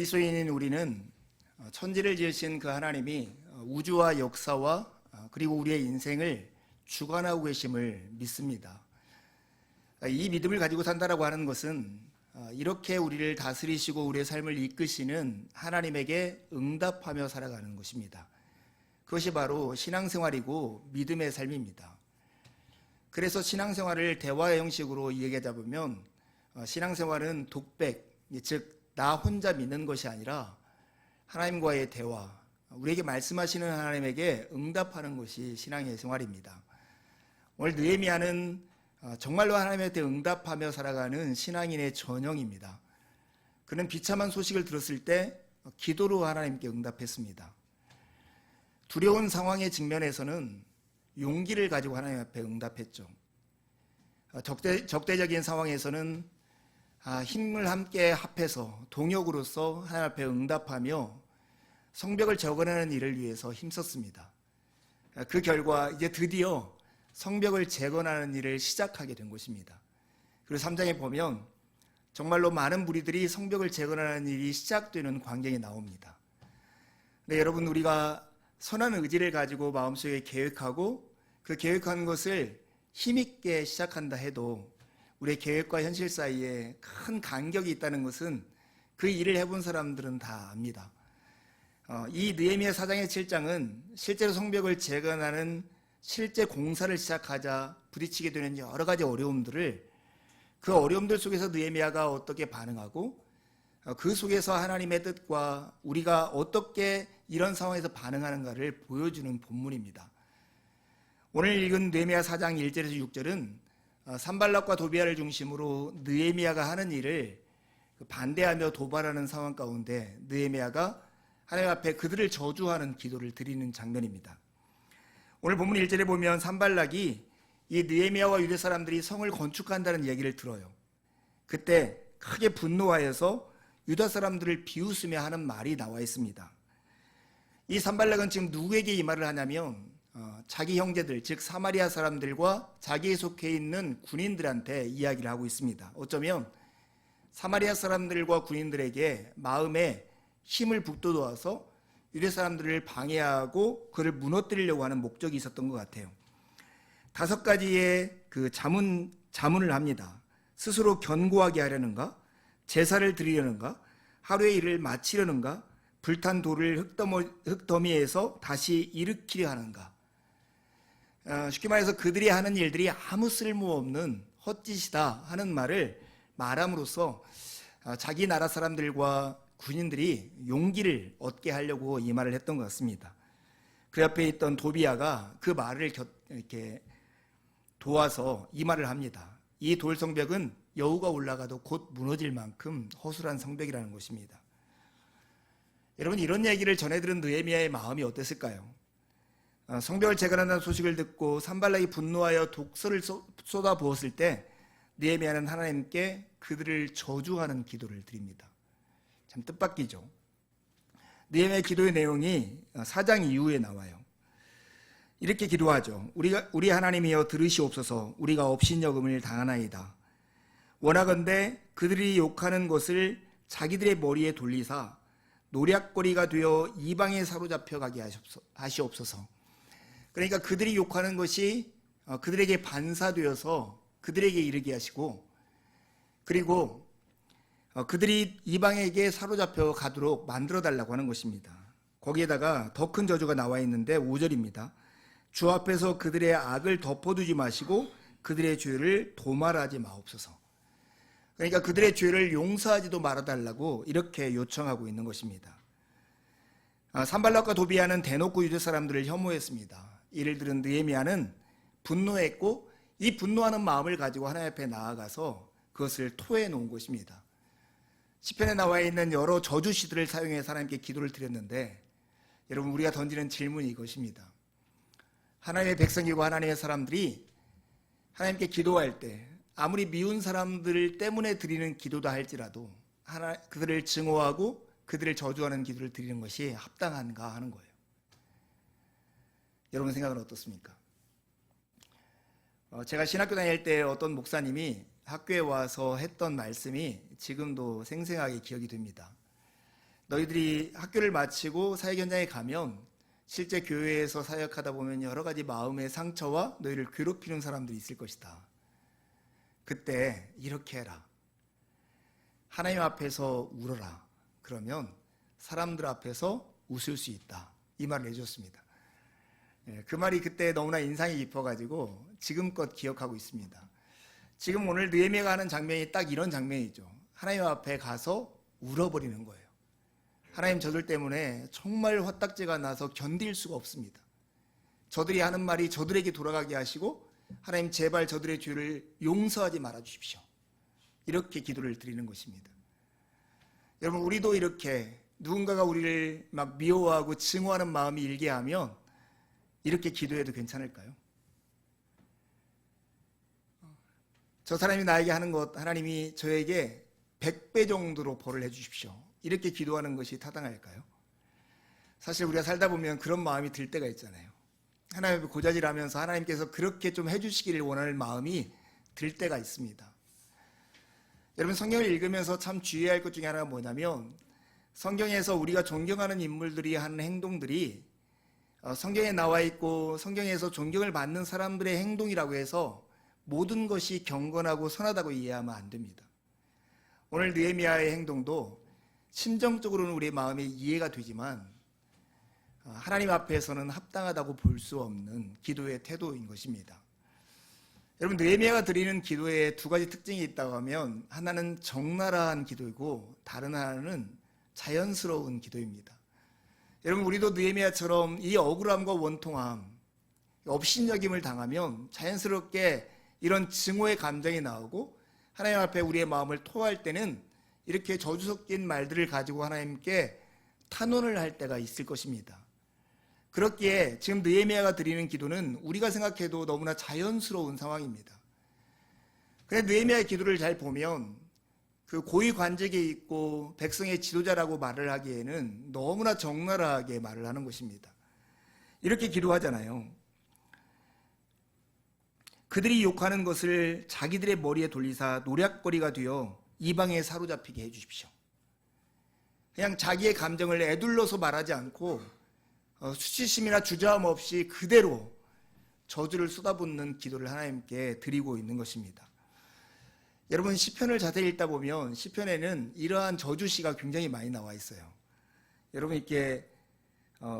그리스도인인 우리는 천지를 지으신 그 하나님이 우주와 역사와 그리고 우리의 인생을 주관하고 계심을 믿습니다. 이 믿음을 가지고 산다라고 하는 것은 이렇게 우리를 다스리시고 우리의 삶을 이끄시는 하나님에게 응답하며 살아가는 것입니다. 그것이 바로 신앙생활이고 믿음의 삶입니다. 그래서 신앙생활을 대화의 형식으로 얘기하다 보면 신앙생활은 독백, 즉 나 혼자 믿는 것이 아니라 하나님과의 대화, 우리에게 말씀하시는 하나님에게 응답하는 것이 신앙의 생활입니다. 오늘 느헤미야는 정말로 하나님한테 응답하며 살아가는 신앙인의 전형입니다. 그는 비참한 소식을 들었을 때 기도로 하나님께 응답했습니다. 두려운 상황의 직면에서는 용기를 가지고 하나님 앞에 응답했죠. 적대적인 상황에서는 힘을 함께 합해서 동역으로서 하나님 앞에 응답하며 성벽을 재건하는 일을 위해서 힘썼습니다. 그 결과 이제 드디어 성벽을 재건하는 일을 시작하게 된 것입니다. 그리고 3장에 보면 정말로 많은 무리들이 성벽을 재건하는 일이 시작되는 광경이 나옵니다. 네, 여러분, 우리가 선한 의지를 가지고 마음속에 계획하고 그 계획한 것을 힘있게 시작한다 해도 우리의 계획과 현실 사이에 큰 간격이 있다는 것은 그 일을 해본 사람들은 다 압니다. 이 느헤미야 4장의 7장은 실제로 성벽을 재건하는 실제 공사를 시작하자 부딪히게 되는 여러 가지 어려움들을, 그 어려움들 속에서 느헤미야가 어떻게 반응하고 그 속에서 하나님의 뜻과 우리가 어떻게 이런 상황에서 반응하는가를 보여주는 본문입니다. 오늘 읽은 느헤미야 4장 1절에서 6절은 산발락과 도비아를 중심으로 느헤미야가 하는 일을 반대하며 도발하는 상황 가운데 느헤미야가 하나님 앞에 그들을 저주하는 기도를 드리는 장면입니다. 오늘 본문 1절에 보면 산발락이 이 느헤미야와 유대 사람들이 성을 건축한다는 얘기를 들어요. 그때 크게 분노하여서 유다 사람들을 비웃으며 하는 말이 나와 있습니다. 이 산발락은 지금 누구에게 이 말을 하냐면 자기 형제들, 즉 사마리아 사람들과 자기에 속해 있는 군인들한테 이야기를 하고 있습니다. 어쩌면 사마리아 사람들과 군인들에게 마음에 힘을 북돋아서 유대 사람들을 방해하고 그를 무너뜨리려고 하는 목적이 있었던 것 같아요. 5가지의 그 자문을 합니다. 스스로 견고하게 하려는가? 제사를 드리려는가? 하루의 일을 마치려는가? 불탄 돌을 흙더미에서 다시 일으키려 하는가? 쉽게 말해서 그들이 하는 일들이 아무 쓸모없는 헛짓이다 하는 말을 말함으로써 자기 나라 사람들과 군인들이 용기를 얻게 하려고 이 말을 했던 것 같습니다. 그 옆에 있던 도비아가 그 말을 이렇게 도와서 이 말을 합니다. 이 돌성벽은 여우가 올라가도 곧 무너질 만큼 허술한 성벽이라는 것입니다. 여러분, 이런 얘기를 전해들은 느헤미야의 마음이 어땠을까요? 성벽을 재건한다는 소식을 듣고 산발락이 분노하여 독설을 쏟아부었을 때 느헤미야는 하나님께 그들을 저주하는 기도를 드립니다. 참 뜻밖이죠. 느헤미야의 기도의 내용이 4장 이후에 나와요. 이렇게 기도하죠. 우리 하나님이여 들으시옵소서. 우리가 업신여금을 당하나이다. 원하건대 그들이 욕하는 것을 자기들의 머리에 돌리사 노략거리가 되어 이방에 사로잡혀 가게 하시옵소서. 그러니까 그들이 욕하는 것이 그들에게 반사되어서 그들에게 이르게 하시고, 그리고 그들이 이방에게 사로잡혀 가도록 만들어 달라고 하는 것입니다. 거기에다가 더 큰 저주가 나와 있는데 5절입니다. 주 앞에서 그들의 악을 덮어두지 마시고 그들의 죄를 도말하지 마옵소서. 그러니까 그들의 죄를 용서하지도 말아달라고 이렇게 요청하고 있는 것입니다. 산발락과 도비아는 대놓고 유대 사람들을 혐오했습니다. 이를 들은 느헤미야는 분노했고 이 분노하는 마음을 가지고 하나님 앞에 나아가서 그것을 토해 놓은 것입니다. 시편에 나와 있는 여러 저주시들을 사용해서 하나님께 기도를 드렸는데, 여러분, 우리가 던지는 질문이 이것입니다. 하나님의 백성이고 하나님의 사람들이 하나님께 기도할 때 아무리 미운 사람들 때문에 드리는 기도다 할지라도 그들을 증오하고 그들을 저주하는 기도를 드리는 것이 합당한가 하는 거예요. 여러분 생각은 어떻습니까? 제가 신학교 다닐 때 어떤 목사님이 학교에 와서 했던 말씀이 지금도 생생하게 기억이 됩니다. 너희들이 학교를 마치고 사역 현장에 가면 실제 교회에서 사역하다 보면 여러 가지 마음의 상처와 너희를 괴롭히는 사람들이 있을 것이다. 그때 이렇게 해라. 하나님 앞에서 울어라. 그러면 사람들 앞에서 웃을 수 있다. 이 말을 해줬습니다. 그 말이 그때 너무나 인상이 깊어가지고 지금껏 기억하고 있습니다. 지금 오늘 느헤미야가 하는 장면이 딱 이런 장면이죠. 하나님 앞에 가서 울어버리는 거예요. 하나님, 저들 때문에 정말 화딱지가 나서 견딜 수가 없습니다. 저들이 하는 말이 저들에게 돌아가게 하시고 하나님, 제발 저들의 죄를 용서하지 말아 주십시오. 이렇게 기도를 드리는 것입니다. 여러분, 우리도 이렇게 누군가가 우리를 막 미워하고 증오하는 마음이 일게 하면 이렇게 기도해도 괜찮을까요? 저 사람이 나에게 하는 것 하나님이 저에게 100배 정도로 벌을 해주십시오. 이렇게 기도하는 것이 타당할까요? 사실 우리가 살다 보면 그런 마음이 들 때가 있잖아요. 하나님을 고자질하면서 하나님께서 그렇게 좀 해주시기를 원하는 마음이 들 때가 있습니다. 여러분, 성경을 읽으면서 참 주의해야 할 것 중에 하나가 뭐냐면 성경에서 우리가 존경하는 인물들이 하는 행동들이 성경에 나와 있고 성경에서 존경을 받는 사람들의 행동이라고 해서 모든 것이 경건하고 선하다고 이해하면 안 됩니다. 오늘 느헤미야의 행동도 심정적으로는 우리의 마음에 이해가 되지만 하나님 앞에서는 합당하다고 볼 수 없는 기도의 태도인 것입니다. 여러분, 느헤미야가 드리는 기도에 두 가지 특징이 있다고 하면 하나는 적나라한 기도이고 다른 하나는 자연스러운 기도입니다. 여러분, 우리도 느헤미야처럼 이 억울함과 원통함, 업신여김을 당하면 자연스럽게 이런 증오의 감정이 나오고 하나님 앞에 우리의 마음을 토할 때는 이렇게 저주 섞인 말들을 가지고 하나님께 탄원을 할 때가 있을 것입니다. 그렇기에 지금 느헤미야가 드리는 기도는 우리가 생각해도 너무나 자연스러운 상황입니다. 그런데 느헤미야의 기도를 잘 보면 그 고위 관직에 있고 백성의 지도자라고 말을 하기에는 너무나 적나라하게 말을 하는 것입니다. 이렇게 기도하잖아요. 그들이 욕하는 것을 자기들의 머리에 돌리사 노략거리가 되어 이방에 사로잡히게 해주십시오. 그냥 자기의 감정을 애둘러서 말하지 않고 수치심이나 주저함 없이 그대로 저주를 쏟아붓는 기도를 하나님께 드리고 있는 것입니다. 여러분, 시편을 자세히 읽다 보면 시편에는 이러한 저주시가 굉장히 많이 나와 있어요. 여러분, 이렇게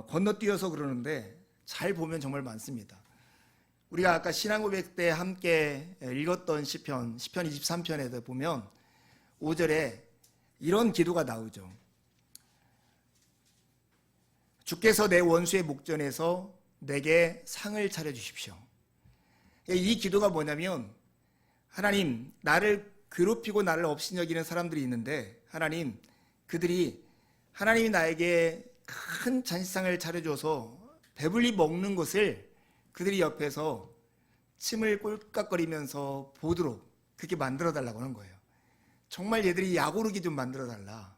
건너뛰어서 그러는데 잘 보면 정말 많습니다. 우리가 아까 신앙고백 때 함께 읽었던 시편 23편에도 보면 5절에 이런 기도가 나오죠. 주께서 내 원수의 목전에서 내게 상을 차려주십시오. 이 기도가 뭐냐면 하나님, 나를 괴롭히고 나를 업신여기는 사람들이 있는데 하나님, 그들이 하나님이 나에게 큰 잔치상을 차려줘서 배불리 먹는 것을 그들이 옆에서 침을 꼴깍거리면서 보도록 그렇게 만들어달라고 하는 거예요. 정말 얘들이 약오르게 좀 만들어달라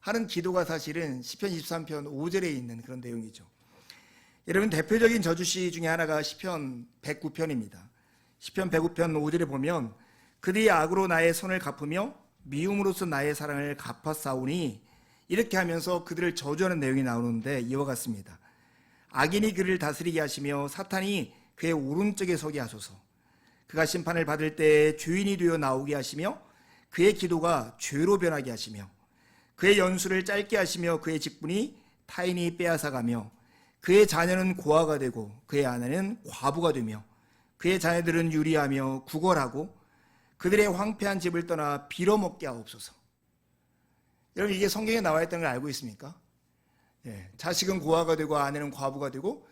하는 기도가 사실은 시편 23편 5절에 있는 그런 내용이죠. 여러분, 대표적인 저주시 중에 하나가 시편 109편입니다. 시편 109편 5절에 보면 그들이 악으로 나의 손을 갚으며 미움으로써 나의 사랑을 갚았사오니, 이렇게 하면서 그들을 저주하는 내용이 나오는데 이와 같습니다. 악인이 그를 다스리게 하시며 사탄이 그의 오른쪽에 서게 하소서. 그가 심판을 받을 때에 죄인이 되어 나오게 하시며 그의 기도가 죄로 변하게 하시며 그의 연수를 짧게 하시며 그의 직분이 타인이 빼앗아가며 그의 자녀는 고아가 되고 그의 아내는 과부가 되며 그의 자녀들은 유리하며 구걸하고 그들의 황폐한 집을 떠나 빌어먹게 하옵소서. 여러분, 이게 성경에 나와 있다는 걸 알고 있습니까? 자식은 고아가 되고 아내는 과부가 되고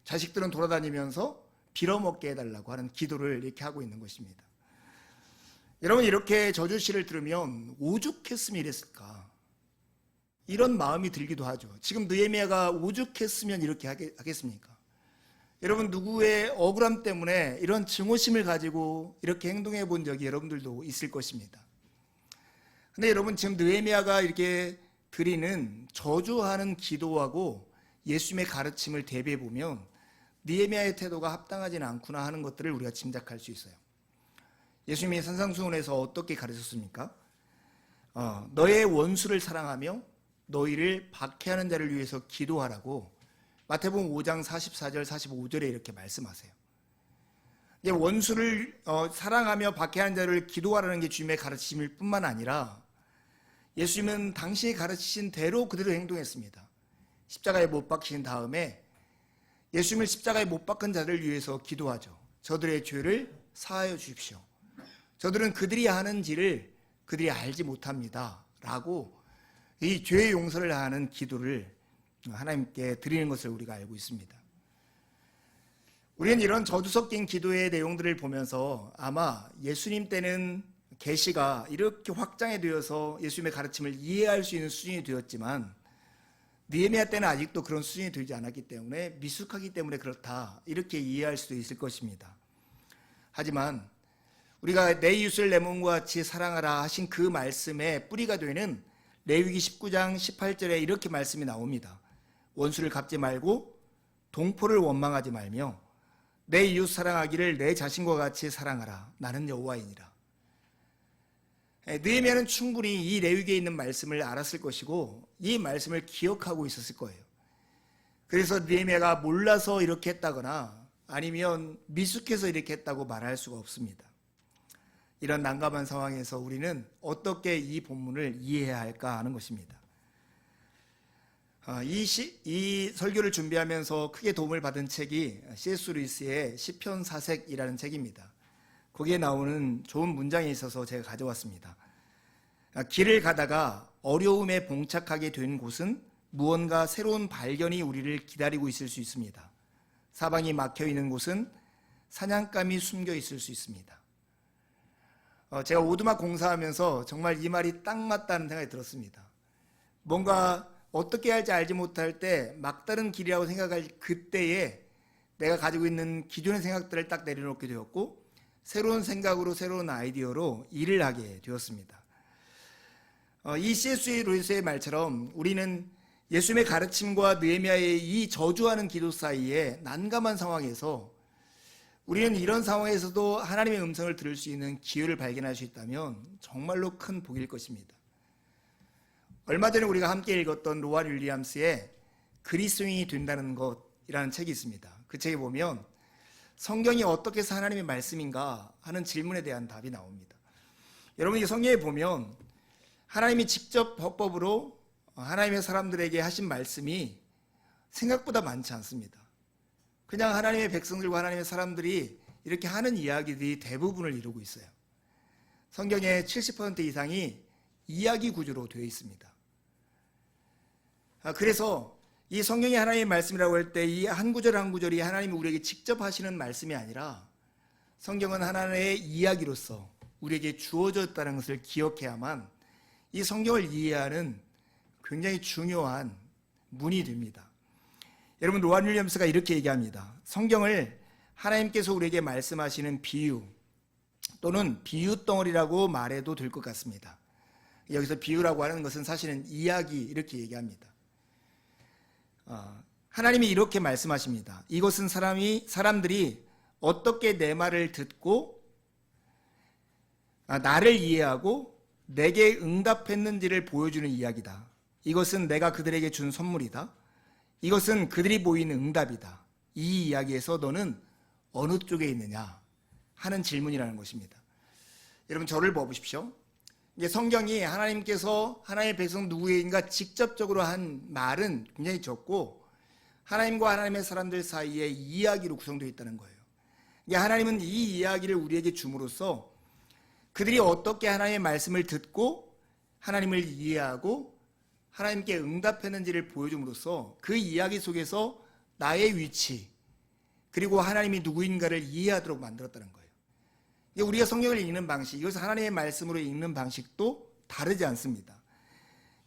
자식들은 돌아다니면서 빌어먹게 해달라고 하는 기도를 이렇게 하고 있는 것입니다. 여러분, 이렇게 저주시를 들으면 오죽했으면 이랬을까, 이런 마음이 들기도 하죠. 지금 느헤미야가 오죽했으면 이렇게 하겠습니까? 여러분, 누구의 억울함 때문에 이런 증오심을 가지고 이렇게 행동해 본 적이 여러분들도 있을 것입니다. 근데 여러분, 지금 느헤미야가 이렇게 드리는 저주하는 기도하고 예수님의 가르침을 대비해 보면 느헤미야의 태도가 합당하지는 않구나 하는 것들을 우리가 짐작할 수 있어요. 예수님이 산상수훈에서 어떻게 가르쳤습니까? 너의 원수를 사랑하며 너희를 박해하는 자를 위해서 기도하라고 마태복음 5장 44절 45절에 이렇게 말씀하세요. 원수를 사랑하며 박해하는 자를 기도하라는 게 주님의 가르침일 뿐만 아니라 예수님은 당신이 가르치신 대로 그대로 행동했습니다. 십자가에 못 박히신 다음에 예수님을 십자가에 못 박은 자를 위해서 기도하죠. 저들의 죄를 사하여 주십시오. 저들은 그들이 하는지를 그들이 알지 못합니다. 라고 이 죄의 용서를 하는 기도를 하나님께 드리는 것을 우리가 알고 있습니다. 우리는 이런 저주 섞인 기도의 내용들을 보면서 아마 예수님 때는 계시가 이렇게 확장이 되어서 예수님의 가르침을 이해할 수 있는 수준이 되었지만 느헤미야 때는 아직도 그런 수준이 되지 않았기 때문에 미숙하기 때문에 그렇다 이렇게 이해할 수도 있을 것입니다. 하지만 우리가 내 이웃을 내 몸과 같이 사랑하라 하신 그 말씀의 뿌리가 되는 레위기 19장 18절에 이렇게 말씀이 나옵니다. 원수를 갚지 말고 동포를 원망하지 말며 내 이웃 사랑하기를 내 자신과 같이 사랑하라. 나는 여호와이니라. 느헤미야는 충분히 이 레위기에 있는 말씀을 알았을 것이고 이 말씀을 기억하고 있었을 거예요. 그래서 느헤미야가 몰라서 이렇게 했다거나 아니면 미숙해서 이렇게 했다고 말할 수가 없습니다. 이런 난감한 상황에서 우리는 어떻게 이 본문을 이해해야 할까 하는 것입니다. 이 설교를 준비하면서 크게 도움을 받은 책이 C.S. 루이스의 시편 사색이라는 책입니다. 거기에 나오는 좋은 문장이 있어서 제가 가져왔습니다. 길을 가다가 어려움에 봉착하게 된 곳은 무언가 새로운 발견이 우리를 기다리고 있을 수 있습니다. 사방이 막혀 있는 곳은 사냥감이 숨겨 있을 수 있습니다. 제가 오두막 공사하면서 정말 이 말이 딱 맞다는 생각이 들었습니다. 뭔가 어떻게 할지 알지 못할 때 막다른 길이라고 생각할 그때에 내가 가지고 있는 기존의 생각들을 딱 내려놓게 되었고 새로운 생각으로 새로운 아이디어로 일을 하게 되었습니다. 이 C.S. 루이스의 말처럼 우리는 예수님의 가르침과 느헤미야의 이 저주하는 기도 사이에 난감한 상황에서 우리는 이런 상황에서도 하나님의 음성을 들을 수 있는 기회를 발견할 수 있다면 정말로 큰 복일 것입니다. 얼마 전에 우리가 함께 읽었던 로안 윌리엄스의 그리스도인이 된다는 것이라는 책이 있습니다. 그 책에 보면 성경이 어떻게 해서 하나님의 말씀인가 하는 질문에 대한 답이 나옵니다. 여러분 이 성경에 보면 하나님이 직접 법법으로 하나님의 사람들에게 하신 말씀이 생각보다 많지 않습니다. 그냥 하나님의 백성들과 하나님의 사람들이 이렇게 하는 이야기들이 대부분을 이루고 있어요. 성경의 70% 이상이 이야기 구조로 되어 있습니다. 그래서 이 성경이 하나님의 말씀이라고 할 때 이 한 구절 한 구절이 하나님이 우리에게 직접 하시는 말씀이 아니라 성경은 하나님의 이야기로서 우리에게 주어졌다는 것을 기억해야만 이 성경을 이해하는 굉장히 중요한 문이 됩니다. 여러분 로안 윌리엄스가 이렇게 얘기합니다. 성경을 하나님께서 우리에게 말씀하시는 비유 또는 비유덩어리라고 말해도 될 것 같습니다. 여기서 비유라고 하는 것은 사실은 이야기 이렇게 얘기합니다. 하나님이 이렇게 말씀하십니다. 이것은 사람들이 어떻게 내 말을 듣고 나를 이해하고 내게 응답했는지를 보여주는 이야기다. 이것은 내가 그들에게 준 선물이다. 이것은 그들이 보이는 응답이다. 이 이야기에서 너는 어느 쪽에 있느냐 하는 질문이라는 것입니다. 여러분 저를 봐보십시오. 이게 성경이 하나님께서 하나님의 백성 누구에게인가 직접적으로 한 말은 굉장히 적고 하나님과 하나님의 사람들 사이에 이야기로 구성되어 있다는 거예요. 이게 하나님은 이 이야기를 우리에게 줌으로써 그들이 어떻게 하나님의 말씀을 듣고 하나님을 이해하고 하나님께 응답했는지를 보여줌으로써 그 이야기 속에서 나의 위치 그리고 하나님이 누구인가를 이해하도록 만들었다는 거예요. 우리가 성경을 읽는 방식, 이것을 하나님의 말씀으로 읽는 방식도 다르지 않습니다.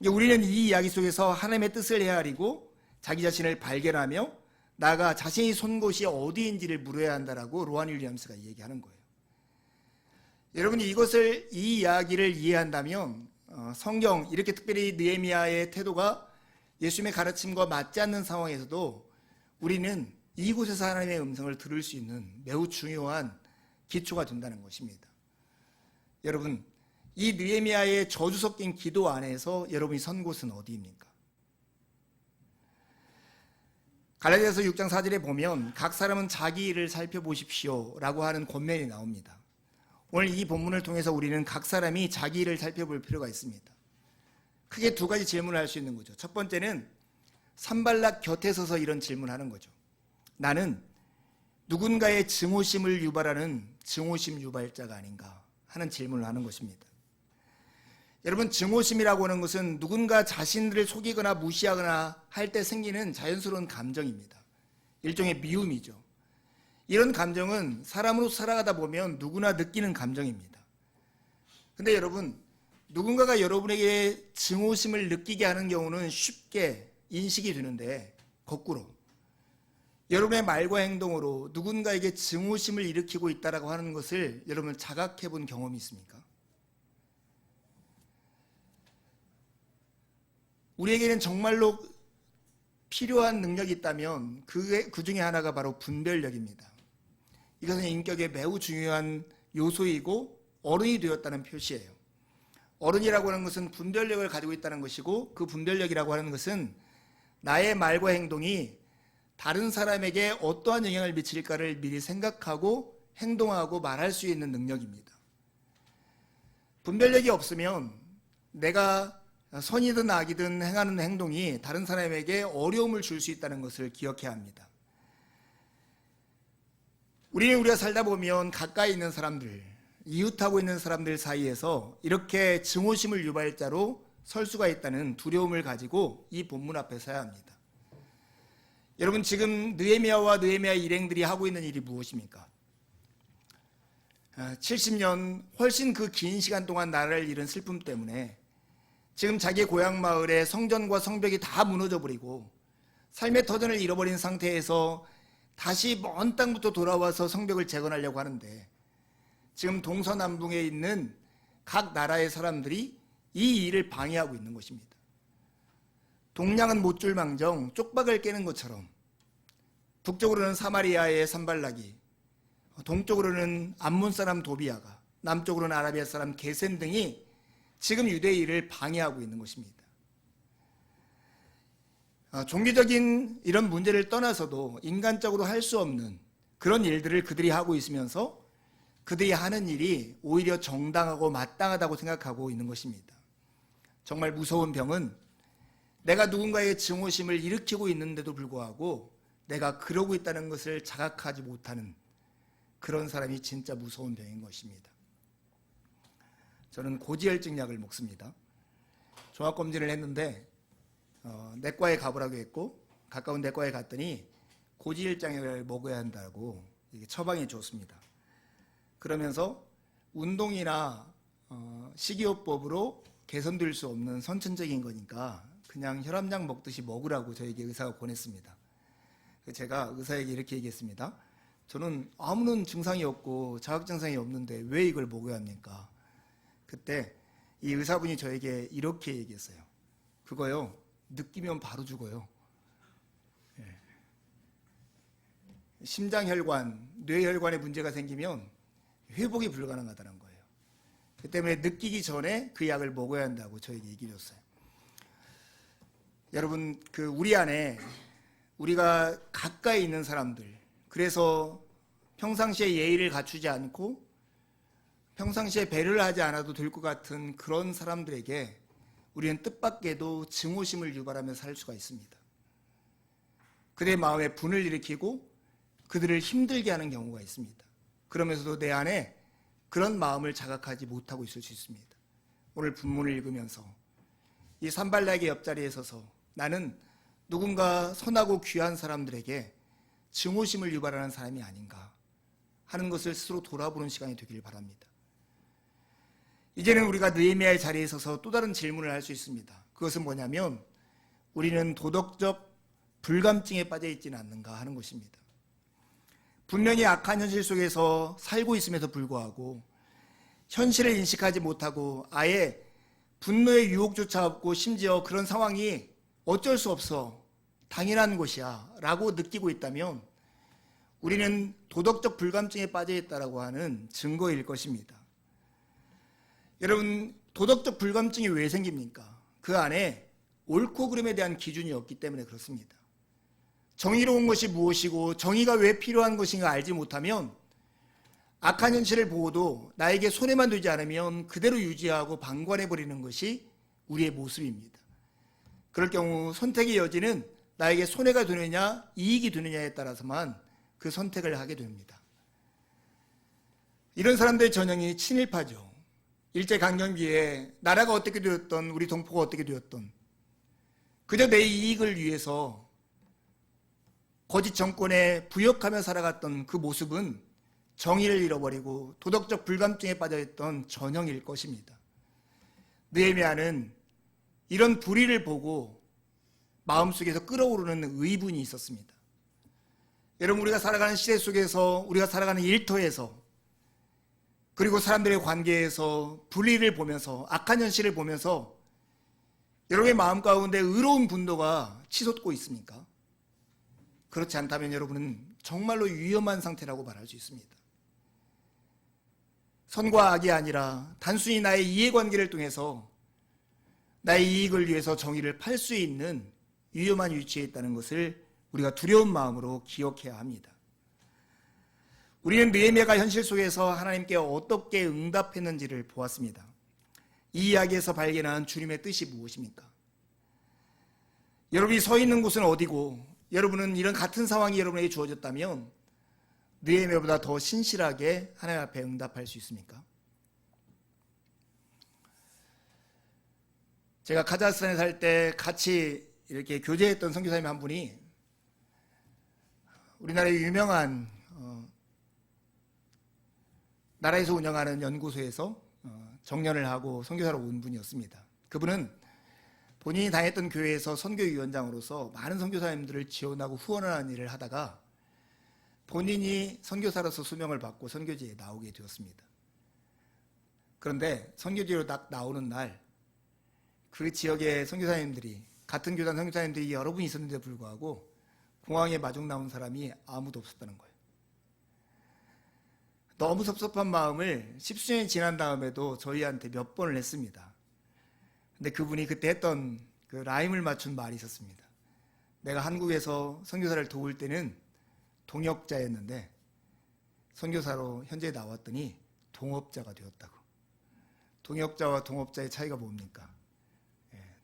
우리는 이 이야기 속에서 하나님의 뜻을 헤아리고 자기 자신을 발견하며 나가 자신이 선 곳이 어디인지를 물어야 한다라고 로안 윌리엄스가 얘기하는 거예요. 여러분이 이 이야기를 이해한다면 성경, 이렇게 특별히 느헤미야의 태도가 예수님의 가르침과 맞지 않는 상황에서도 우리는 이곳에서 하나님의 음성을 들을 수 있는 매우 중요한 기초가 된다는 것입니다. 여러분, 이 느헤미야의 저주 섞인 기도 안에서 여러분이 선 곳은 어디입니까? 갈라디아서 6장 4절에 보면 각 사람은 자기 일을 살펴보십시오라고 하는 권면이 나옵니다. 오늘 이 본문을 통해서 우리는 각 사람이 자기 일을 살펴볼 필요가 있습니다. 크게 두 가지 질문을 할 수 있는 거죠. 첫 번째는 산발락 곁에 서서 이런 질문하는 거죠. 나는 누군가의 증오심을 유발하는 증오심 유발자가 아닌가 하는 질문을 하는 것입니다. 여러분, 증오심이라고 하는 것은 누군가 자신들을 속이거나 무시하거나 할 때 생기는 자연스러운 감정입니다. 일종의 미움이죠. 이런 감정은 사람으로 살아가다 보면 누구나 느끼는 감정입니다. 근데 여러분, 누군가가 여러분에게 증오심을 느끼게 하는 경우는 쉽게 인식이 되는데, 거꾸로 여러분의 말과 행동으로 누군가에게 증오심을 일으키고 있다고 하는 것을 여러분 자각해 본 경험이 있습니까? 우리에게는 정말로 필요한 능력이 있다면 그 중에 하나가 바로 분별력입니다. 이것은 인격의 매우 중요한 요소이고 어른이 되었다는 표시예요. 어른이라고 하는 것은 분별력을 가지고 있다는 것이고, 그 분별력이라고 하는 것은 나의 말과 행동이 다른 사람에게 어떠한 영향을 미칠까를 미리 생각하고 행동하고 말할 수 있는 능력입니다. 분별력이 없으면 내가 선이든 악이든 행하는 행동이 다른 사람에게 어려움을 줄 수 있다는 것을 기억해야 합니다. 우리가 살다 보면 가까이 있는 사람들, 이웃하고 있는 사람들 사이에서 이렇게 증오심을 유발자로 설 수가 있다는 두려움을 가지고 이 본문 앞에 서야 합니다. 여러분, 지금 느헤미야와 느헤미야 일행들이 하고 있는 일이 무엇입니까? 70년 훨씬 그 긴 시간 동안 나라를 잃은 슬픔 때문에 지금 자기 고향 마을의 성전과 성벽이 다 무너져 버리고 삶의 터전을 잃어버린 상태에서 다시 먼 땅부터 돌아와서 성벽을 재건하려고 하는데, 지금 동서남북에 있는 각 나라의 사람들이 이 일을 방해하고 있는 것입니다. 동량은 못 줄망정 쪽박을 깨는 것처럼 북쪽으로는 사마리아의 산발락이, 동쪽으로는 암몬 사람 도비아가, 남쪽으로는 아라비아 사람 게셈 등이 지금 유대의 일을 방해하고 있는 것입니다. 종교적인 이런 문제를 떠나서도 인간적으로 할 수 없는 그런 일들을 그들이 하고 있으면서 그들이 하는 일이 오히려 정당하고 마땅하다고 생각하고 있는 것입니다. 정말 무서운 병은 내가 누군가의 증오심을 일으키고 있는데도 불구하고 내가 그러고 있다는 것을 자각하지 못하는 그런 사람이 진짜 무서운 병인 것입니다. 저는 고지혈증 약을 먹습니다. 종합검진을 했는데 내과에 가보라고 했고, 가까운 내과에 갔더니 고지혈증 약을 먹어야 한다고 처방해 줬습니다. 그러면서 운동이나 식이요법으로 개선될 수 없는 선천적인 거니까 그냥 혈압약 먹듯이 먹으라고 저에게 의사가 권했습니다. 제가 의사에게 이렇게 얘기했습니다. 저는 아무런 증상이 없고 자각증상이 없는데 왜 이걸 먹어야 합니까? 그때 이 의사분이 저에게 이렇게 얘기했어요. 그거요, 느끼면 바로 죽어요. 심장혈관, 뇌혈관에 문제가 생기면 회복이 불가능하다는 거예요. 그 때문에 느끼기 전에 그 약을 먹어야 한다고 저에게 얘기해 줬어요. 여러분, 우리 안에 우리가 가까이 있는 사람들, 그래서 평상시에 예의를 갖추지 않고 평상시에 배려를 하지 않아도 될 것 같은 그런 사람들에게 우리는 뜻밖에도 증오심을 유발하며 살 수가 있습니다. 그들의 마음에 분을 일으키고 그들을 힘들게 하는 경우가 있습니다. 그러면서도 내 안에 그런 마음을 자각하지 못하고 있을 수 있습니다. 오늘 본문을 읽으면서 이 산발락의 옆자리에 서서 나는 누군가 선하고 귀한 사람들에게 증오심을 유발하는 사람이 아닌가 하는 것을 스스로 돌아보는 시간이 되길 바랍니다. 이제는 우리가 느헤미야의 자리에 서서 또 다른 질문을 할 수 있습니다. 그것은 뭐냐면, 우리는 도덕적 불감증에 빠져 있지는 않는가 하는 것입니다. 분명히 악한 현실 속에서 살고 있음에도 불구하고 현실을 인식하지 못하고 아예 분노의 유혹조차 없고, 심지어 그런 상황이 어쩔 수 없어 당연한 것이야 라고 느끼고 있다면 우리는 도덕적 불감증에 빠져 있다고 하는 증거일 것입니다. 여러분, 도덕적 불감증이 왜 생깁니까? 그 안에 옳고 그름에 대한 기준이 없기 때문에 그렇습니다. 정의로운 것이 무엇이고 정의가 왜 필요한 것인가 알지 못하면 악한 현실을 보고도 나에게 손해만 되지 않으면 그대로 유지하고 방관해버리는 것이 우리의 모습입니다. 그럴 경우 선택의 여지는 나에게 손해가 되느냐 이익이 되느냐에 따라서만 그 선택을 하게 됩니다. 이런 사람들의 전형이 친일파죠. 일제강점기에 나라가 어떻게 되었던, 우리 동포가 어떻게 되었던, 그저 내 이익을 위해서 거짓 정권에 부역하며 살아갔던 그 모습은 정의를 잃어버리고 도덕적 불감증에 빠져있던 전형일 것입니다. 느헤미야는 이런 불의를 보고 마음속에서 끓어오르는 의분이 있었습니다. 여러분, 우리가 살아가는 시대 속에서, 우리가 살아가는 일터에서, 그리고 사람들의 관계에서 불의를 보면서, 악한 현실을 보면서 여러분의 마음 가운데 의로운 분노가 치솟고 있습니까? 그렇지 않다면 여러분은 정말로 위험한 상태라고 말할 수 있습니다. 선과 악이 아니라 단순히 나의 이해관계를 통해서 나의 이익을 위해서 정의를 팔 수 있는 위험한 위치에 있다는 것을 우리가 두려운 마음으로 기억해야 합니다. 우리는 느헤미야가 현실 속에서 하나님께 어떻게 응답했는지를 보았습니다. 이 이야기에서 발견한 주님의 뜻이 무엇입니까? 여러분이 서 있는 곳은 어디고 여러분은 이런 같은 상황이 여러분에게 주어졌다면 느헤미야보다 더 신실하게 하나님 앞에 응답할 수 있습니까? 제가 카자흐스탄에 살 때 같이 이렇게 교제했던 선교사님 한 분이 우리나라의 유명한 나라에서 운영하는 연구소에서 정년을 하고 선교사로 온 분이었습니다. 그분은 본인이 다녔던 교회에서 선교위원장으로서 많은 선교사님들을 지원하고 후원하는 일을 하다가 본인이 선교사로서 수명을 받고 선교지에 나오게 되었습니다. 그런데 선교지로 딱 나오는 날 그 지역의 선교사님들이, 같은 교단 선교사님들이 여러 분 있었는데 불구하고 공항에 마중 나온 사람이 아무도 없었다는 거예요. 너무 섭섭한 마음을 10수년이 지난 다음에도 저희한테 몇 번을 했습니다. 근데 그분이 그때 했던 그 라임을 맞춘 말이 있었습니다. 내가 한국에서 선교사를 도울 때는 동역자였는데 선교사로 현재 나왔더니 동업자가 되었다고. 동역자와 동업자의 차이가 뭡니까?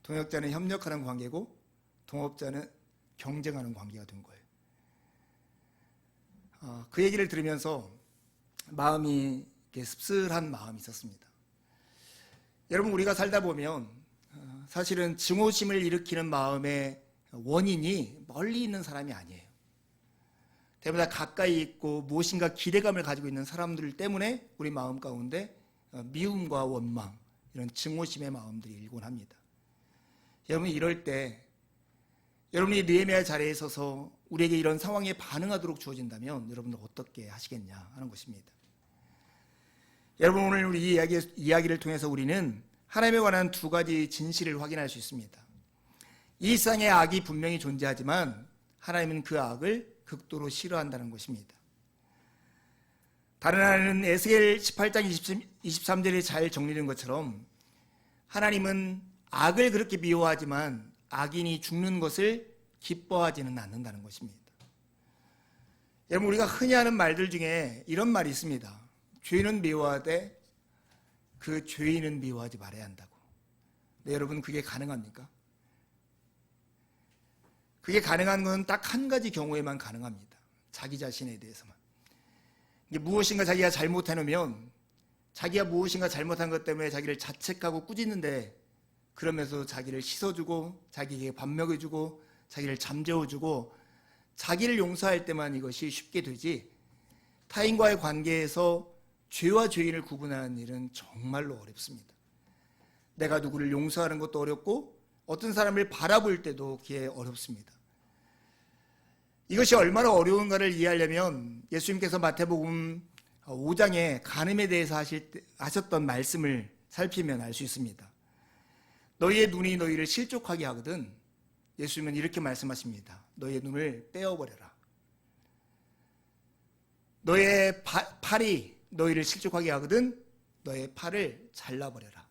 동역자는 협력하는 관계고 동업자는 경쟁하는 관계가 된 거예요. 그 얘기를 들으면서 마음이 씁쓸한 마음이 있었습니다. 여러분, 우리가 살다 보면 사실은 증오심을 일으키는 마음의 원인이 멀리 있는 사람이 아니에요. 대부분 다 가까이 있고 무엇인가 기대감을 가지고 있는 사람들 때문에 우리 마음 가운데 미움과 원망, 이런 증오심의 마음들이 일곤 합니다. 여러분, 이럴 때 여러분이 느헤미야 자리에 서서 우리에게 이런 상황에 반응하도록 주어진다면 여러분들 어떻게 하시겠냐 하는 것입니다. 여러분, 오늘 우리 이야기를 통해서 우리는 하나님에 관한 두 가지 진실을 확인할 수 있습니다. 이 세상에 악이 분명히 존재하지만 하나님은 그 악을 극도로 싫어한다는 것입니다. 다른 하나는 에스겔 18장 23절에 잘 정리된 것처럼 하나님은 악을 그렇게 미워하지만 악인이 죽는 것을 기뻐하지는 않는다는 것입니다. 여러분, 우리가 흔히 하는 말들 중에 이런 말이 있습니다. 죄는 미워하되 그 죄인은 미워하지 말아야 한다고. 네, 여러분, 그게 가능합니까? 그게 가능한 건 딱 한 가지 경우에만 가능합니다. 자기 자신에 대해서만. 무엇인가 자기가 잘못해놓으면 자기가 무엇인가 잘못한 것 때문에 자기를 자책하고 꾸짖는데, 그러면서 자기를 씻어주고 자기에게 밥 먹여주고 자기를 잠재워주고 자기를 용서할 때만 이것이 쉽게 되지, 타인과의 관계에서 죄와 죄인을 구분하는 일은 정말로 어렵습니다. 내가 누구를 용서하는 것도 어렵고 어떤 사람을 바라볼 때도 그게 어렵습니다. 이것이 얼마나 어려운가를 이해하려면 예수님께서 마태복음 5장에 간음에 대해서 하셨던 말씀을 살피면 알 수 있습니다. 너희의 눈이 너희를 실족하게 하거든 예수님은 이렇게 말씀하십니다. 너희의 눈을 떼어버려라. 너의 팔이 너희를 실족하게 하거든 너의 팔을 잘라버려라.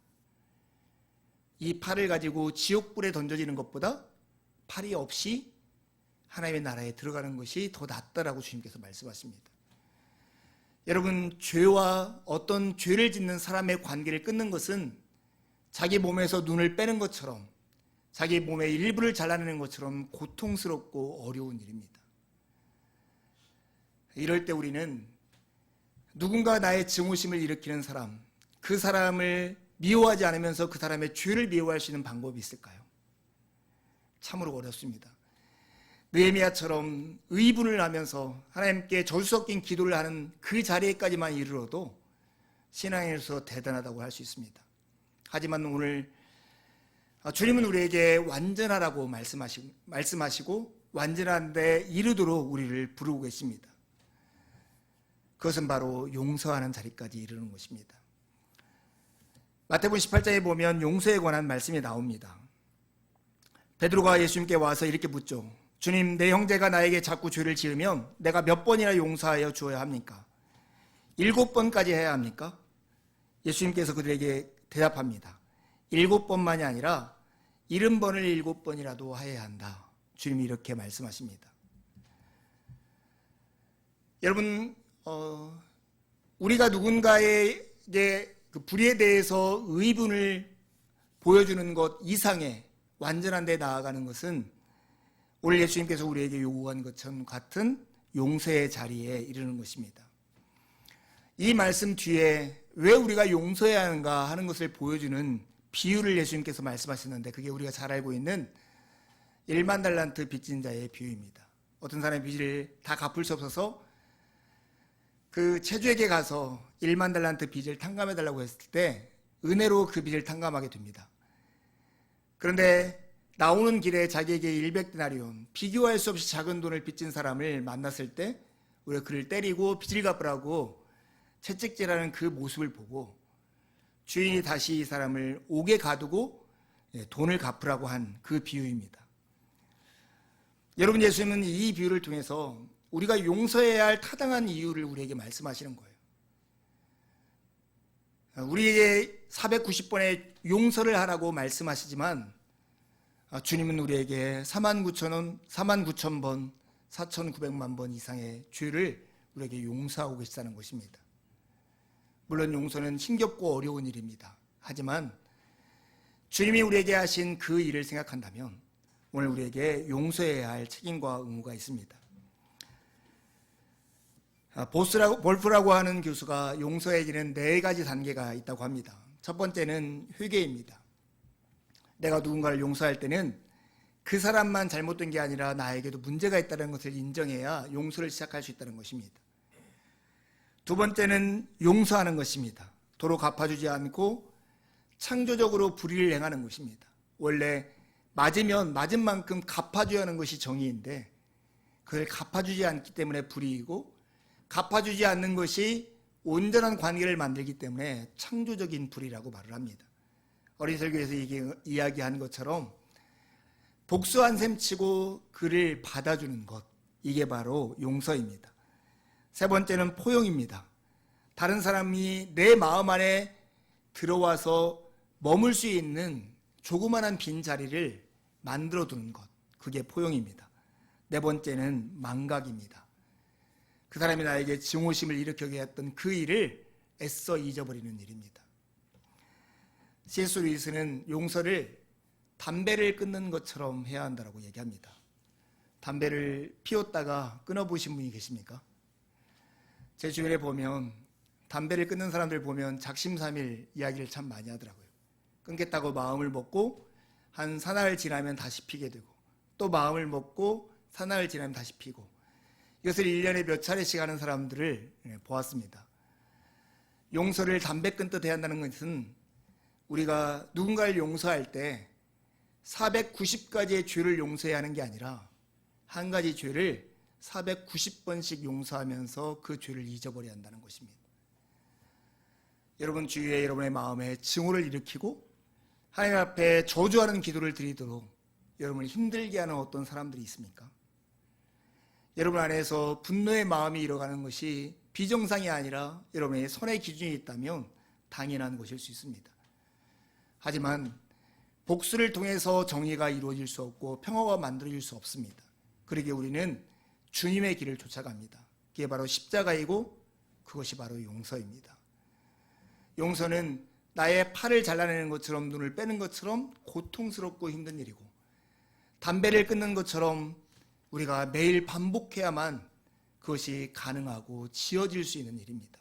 이 팔을 가지고 지옥불에 던져지는 것보다 팔이 없이 하나님의 나라에 들어가는 것이 더 낫다라고 주님께서 말씀하십니다. 여러분, 죄와 어떤 죄를 짓는 사람의 관계를 끊는 것은 자기 몸에서 눈을 빼는 것처럼, 자기 몸의 일부를 잘라내는 것처럼 고통스럽고 어려운 일입니다. 이럴 때 우리는 누군가 나의 증오심을 일으키는 사람, 그 사람을 미워하지 않으면서 그 사람의 죄를 미워할 수 있는 방법이 있을까요? 참으로 어렵습니다. 느헤미야처럼 의분을 하면서 하나님께 저주 섞인 기도를 하는 그 자리에까지만 이르러도 신앙에서 대단하다고 할 수 있습니다. 하지만 오늘 주님은 우리에게 완전하라고 말씀하시고 완전한 데 이르도록 우리를 부르고 계십니다. 그것은 바로 용서하는 자리까지 이르는 것입니다. 마태복음 18장에 보면 용서에 관한 말씀이 나옵니다. 베드로가 예수님께 와서 이렇게 묻죠. 주님, 내 형제가 나에게 자꾸 죄를 지으면 내가 몇 번이나 용서하여 주어야 합니까? 7번까지 해야 합니까? 예수님께서 그들에게 대답합니다. 7번만이 아니라 70번을 7번이라도 해야 한다. 주님이 이렇게 말씀하십니다. 여러분, 우리가 누군가에게 그 불의에 대해서 의분을 보여주는 것 이상의 완전한 데 나아가는 것은 오늘 예수님께서 우리에게 요구한 것처럼 같은 용서의 자리에 이르는 것입니다. 이 말씀 뒤에 왜 우리가 용서해야 하는가 하는 것을 보여주는 비유를 예수님께서 말씀하셨는데 그게 우리가 잘 알고 있는 1만 달란트 빚진 자의 비유입니다. 어떤 사람의 빚을 다 갚을 수 없어서 그 채주에게 가서 1만 달란트 빚을 탕감해달라고 했을 때 은혜로 그 빚을 탕감하게 됩니다. 그런데 나오는 길에 자기에게 100데나리온, 비교할 수 없이 작은 돈을 빚진 사람을 만났을 때 우리가 그를 때리고 빚을 갚으라고 채찍질하는 그 모습을 보고 주인이 다시 이 사람을 옥에 가두고 돈을 갚으라고 한 그 비유입니다. 여러분, 예수님은 이 비유를 통해서 우리가 용서해야 할 타당한 이유를 우리에게 말씀하시는 거예요. 우리에게 490번의 용서를 하라고 말씀하시지만 주님은 우리에게 49,000원, 49,000번, 4,900만 번 이상의 죄를 우리에게 용서하고 계시다는 것입니다. 물론 용서는 힘겹고 어려운 일입니다. 하지만 주님이 우리에게 하신 그 일을 생각한다면 오늘 우리에게 용서해야 할 책임과 의무가 있습니다. 볼프라고 하는 교수가 용서에게는 4가지 단계가 있다고 합니다. 첫 번째는 회개입니다. 내가 누군가를 용서할 때는 그 사람만 잘못된 게 아니라 나에게도 문제가 있다는 것을 인정해야 용서를 시작할 수 있다는 것입니다. 두 번째는 용서하는 것입니다. 도로 갚아주지 않고 창조적으로 불의를 행하는 것입니다. 원래 맞으면 맞은 만큼 갚아줘야 하는 것이 정의인데 그걸 갚아주지 않기 때문에 불의이고 갚아주지 않는 것이 온전한 관계를 만들기 때문에 창조적인 불의라고 말을 합니다. 어린 설교에서 이야기한 것처럼 복수한 셈 치고 그를 받아주는 것, 이게 바로 용서입니다. 세 번째는 포용입니다. 다른 사람이 내 마음 안에 들어와서 머물 수 있는 조그만한 빈자리를 만들어두는 것, 그게 포용입니다. 네 번째는 망각입니다. 그 사람이 나에게 증오심을 일으키게 했던 그 일을 애써 잊어버리는 일입니다. C.S. 루이스는 용서를 담배를 끊는 것처럼 해야 한다고 얘기합니다. 담배를 피웠다가 끊어보신 분이 계십니까? 제 주변에 보면 담배를 끊는 사람들 보면 작심삼일 이야기를 참 많이 하더라고요. 끊겠다고 마음을 먹고 한 사나흘 지나면 다시 피게 되고 또 마음을 먹고 사나흘 지나면 다시 피고 이것을 1년에 몇 차례씩 하는 사람들을 보았습니다. 용서를 담배 끊듯 해야 한다는 것은 우리가 누군가를 용서할 때 490가지의 죄를 용서해야 하는 게 아니라 한 가지 죄를 490번씩 용서하면서 그 죄를 잊어버려야 한다는 것입니다. 여러분 주위에 여러분의 마음에 증오를 일으키고 하나님 앞에 저주하는 기도를 드리도록 여러분을 힘들게 하는 어떤 사람들이 있습니까? 여러분 안에서 분노의 마음이 일어가는 것이 비정상이 아니라 여러분의 선의 기준이 있다면 당연한 것일 수 있습니다. 하지만 복수를 통해서 정의가 이루어질 수 없고 평화가 만들어질 수 없습니다. 그러기에 우리는 주님의 길을 쫓아갑니다. 그게 바로 십자가이고 그것이 바로 용서입니다. 용서는 나의 팔을 잘라내는 것처럼, 눈을 빼는 것처럼 고통스럽고 힘든 일이고, 담배를 끊는 것처럼 우리가 매일 반복해야만 그것이 가능하고 지어질 수 있는 일입니다.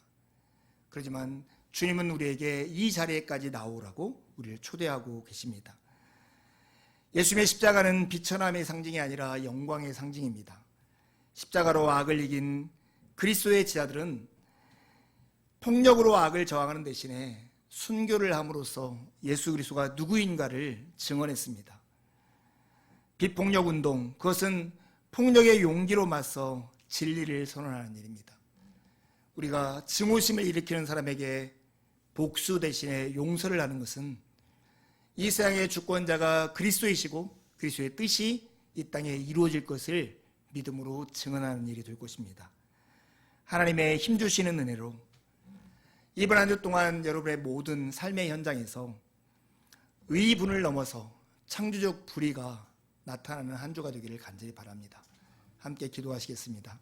그렇지만 주님은 우리에게 이 자리에까지 나오라고 우리를 초대하고 계십니다. 예수님의 십자가는 비천함의 상징이 아니라 영광의 상징입니다. 십자가로 악을 이긴 그리스도의 제자들은 폭력으로 악을 저항하는 대신에 순교를 함으로써 예수 그리스도가 누구인가를 증언했습니다. 비폭력 운동, 그것은 폭력의 용기로 맞서 진리를 선언하는 일입니다. 우리가 증오심을 일으키는 사람에게 복수 대신에 용서를 하는 것은 이 세상의 주권자가 그리스도이시고 그리스도의 뜻이 이 땅에 이루어질 것을 믿음으로 증언하는 일이 될 것입니다. 하나님의 힘주시는 은혜로 이번 한 주 동안 여러분의 모든 삶의 현장에서 의분을 넘어서 창조적 불의가 나타나는 한 주가 되기를 간절히 바랍니다. 함께 기도하시겠습니다.